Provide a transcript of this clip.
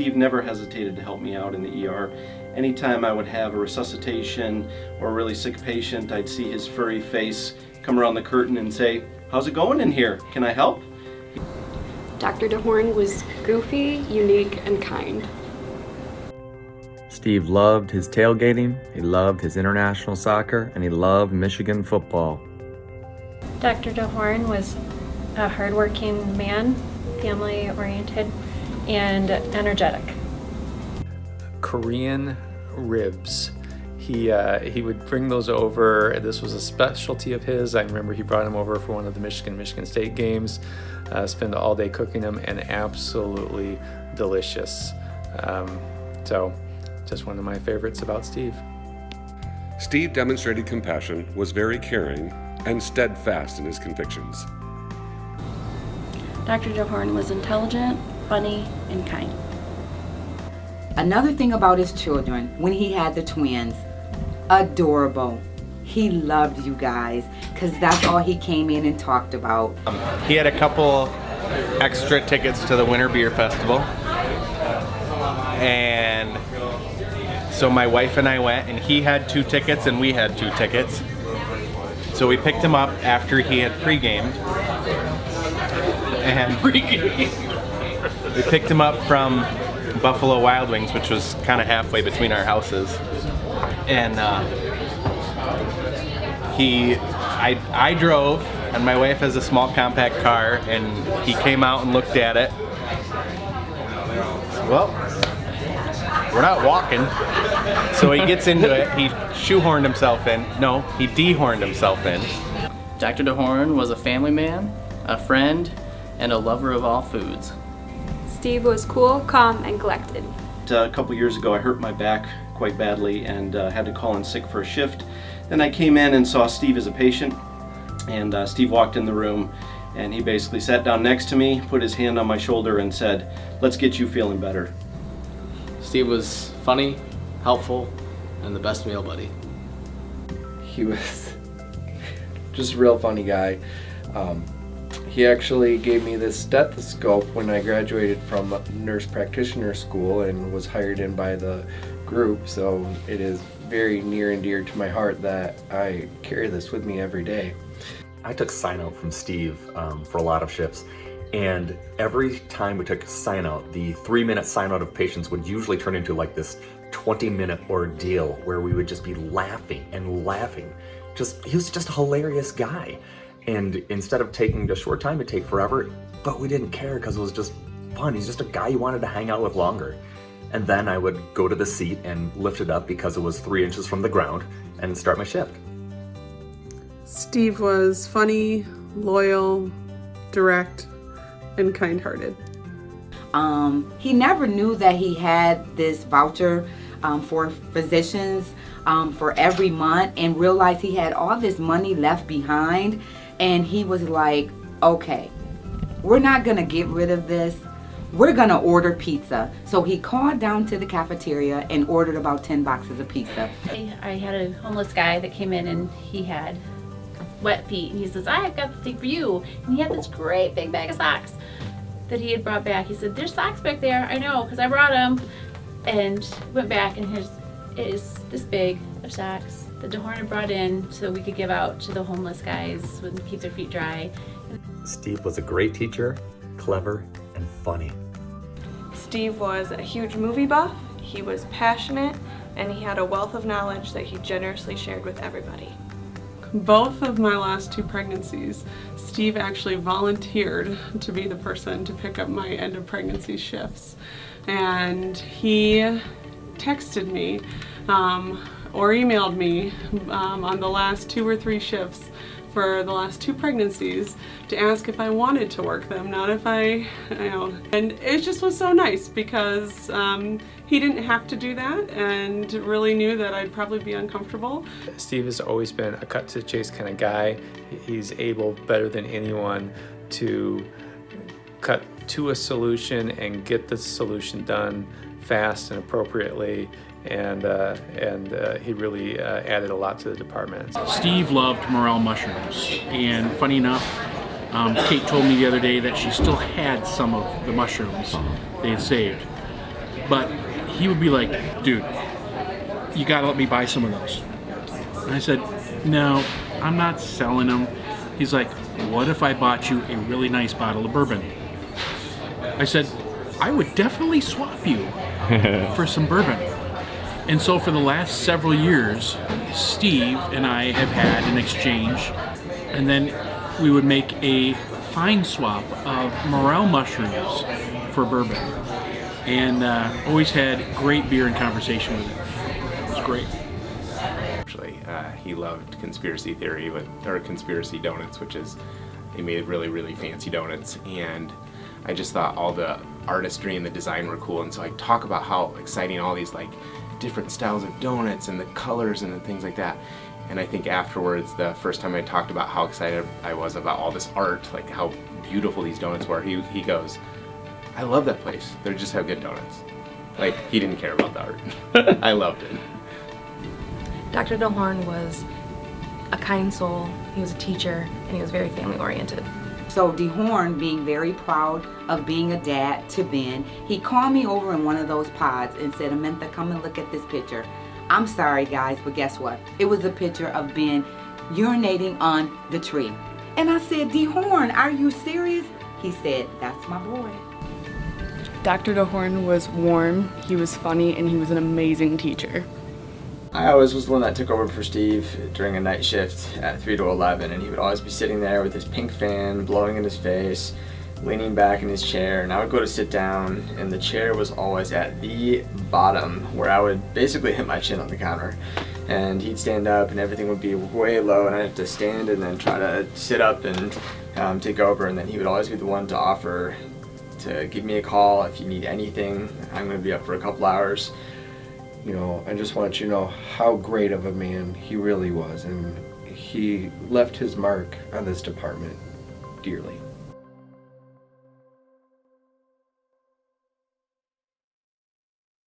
Steve never hesitated to help me out in the ER. Anytime I would have a resuscitation or a really sick patient, I'd see his furry face come around the curtain and say, "How's it going in here? Can I help?" Dr. Dehorn was goofy, unique, and kind. Steve loved his tailgating, he loved his international soccer, and he loved Michigan football. Dr. Dehorn was a hardworking man, family-oriented, and energetic. Korean ribs. He would bring those over. This was a specialty of his. I remember he brought them over for one of the Michigan State games, spent all day cooking them, and absolutely delicious. So just one of my favorites about Steve. Steve demonstrated compassion, was very caring, and steadfast in his convictions. Dr. Dehorn was intelligent, funny, and kind. Another thing about his children, when he had the twins, adorable. He loved you guys, because that's all he came in and talked about. He had a couple extra tickets to the Winter Beer Festival. And so my wife and I went, and he had 2 tickets and we had 2 tickets. So we picked him up after he had pre-gamed. And we picked him up from Buffalo Wild Wings, which was kind of halfway between our houses. And I drove, and my wife has a small compact car, and he came out and looked at it. Well, we're not walking. So he gets into it, he shoehorned himself in. No, he dehorned himself in. Dr. Dehorn was a family man, a friend, and a lover of all foods. Steve was cool, calm, and collected. A couple years ago I hurt my back quite badly and had to call in sick for a shift. Then I came in and saw Steve as a patient, and Steve walked in the room and he basically sat down next to me, put his hand on my shoulder and said, "Let's get you feeling better." Steve was funny, helpful, and the best meal buddy. He was just a real funny guy. He actually gave me this stethoscope when I graduated from nurse practitioner school and was hired in by the group, so it is very near and dear to my heart that I carry this with me every day. I took sign out from Steve for a lot of shifts, and every time we took sign out, the 3-minute sign out of patients would usually turn into like this 20-minute ordeal where we would just be laughing and laughing. He was just a hilarious guy. And instead of taking a short time, it'd take forever, but we didn't care because it was just fun. He's just a guy you wanted to hang out with longer. And then I would go to the seat and lift it up because it was 3 inches from the ground and start my shift. Steve was funny, loyal, direct, and kind-hearted. He never knew that he had this voucher for physicians for every month, and realized he had all this money left behind. And he was like, okay, we're not gonna get rid of this. We're gonna order pizza. So he called down to the cafeteria and ordered about 10 boxes of pizza. I had a homeless guy that came in and he had wet feet, and he says, "I've got something for you." And he had this great big bag of socks that he had brought back. He said, "There's socks back there." "I know, because I brought them." And went back, and it is this big of socks that Dehorn had brought in so we could give out to the homeless guys and keep their feet dry. Steve was a great teacher, clever, and funny. Steve was a huge movie buff, he was passionate, and he had a wealth of knowledge that he generously shared with everybody. Both of my last 2 pregnancies, Steve actually volunteered to be the person to pick up my end of pregnancy shifts. And he texted me or emailed me on the last 2 or 3 shifts for the last 2 pregnancies to ask if I wanted to work them, not if and it just was so nice because he didn't have to do that and really knew that I'd probably be uncomfortable. Steve has always been a cut to the chase kind of guy. He's able, better than anyone, to cut to a solution and get the solution done fast and appropriately. And he really added a lot to the department. Steve loved morel mushrooms, and funny enough, Kate told me the other day that she still had some of the mushrooms they had saved. But he would be like, dude, you gotta let me buy some of those. And I said, no, I'm not selling them. He's like, what if I bought you a really nice bottle of bourbon? I said, I would definitely swap you for some bourbon. And so for the last several years, Steve and I have had an exchange, and then we would make a fine swap of morel mushrooms for bourbon. And always had great beer and conversation with him. It was great. Actually, he loved conspiracy theory or conspiracy donuts, which is, he made really, really fancy donuts. And I just thought all the artistry and the design were cool. And so I talk about how exciting all these like different styles of donuts and the colors and the things like that. And I think afterwards, the first time I talked about how excited I was about all this art, like how beautiful these donuts were, he goes, I love that place. They just have good donuts. Like, he didn't care about the art. I loved it. Dr. Dehorn was a kind soul, he was a teacher, and he was very family oriented. So Dehorn, being very proud of being a dad to Ben, he called me over in one of those pods and said, Amantha, come and look at this picture. I'm sorry guys, but guess what? It was a picture of Ben urinating on the tree. And I said, Dehorn, are you serious? He said, that's my boy. Dr. Dehorn was warm, he was funny, and he was an amazing teacher. I always was the one that took over for Steve during a night shift at 3 to 11, and he would always be sitting there with his pink fan blowing in his face, leaning back in his chair, and I would go to sit down, and the chair was always at the bottom where I would basically hit my chin on the counter. And he'd stand up and everything would be way low, and I'd have to stand and then try to sit up and take over, and then he would always be the one to offer to give me a call if you need anything. I'm going to be up for a couple hours. You know, I just want you to know how great of a man he really was, and he left his mark on this department dearly.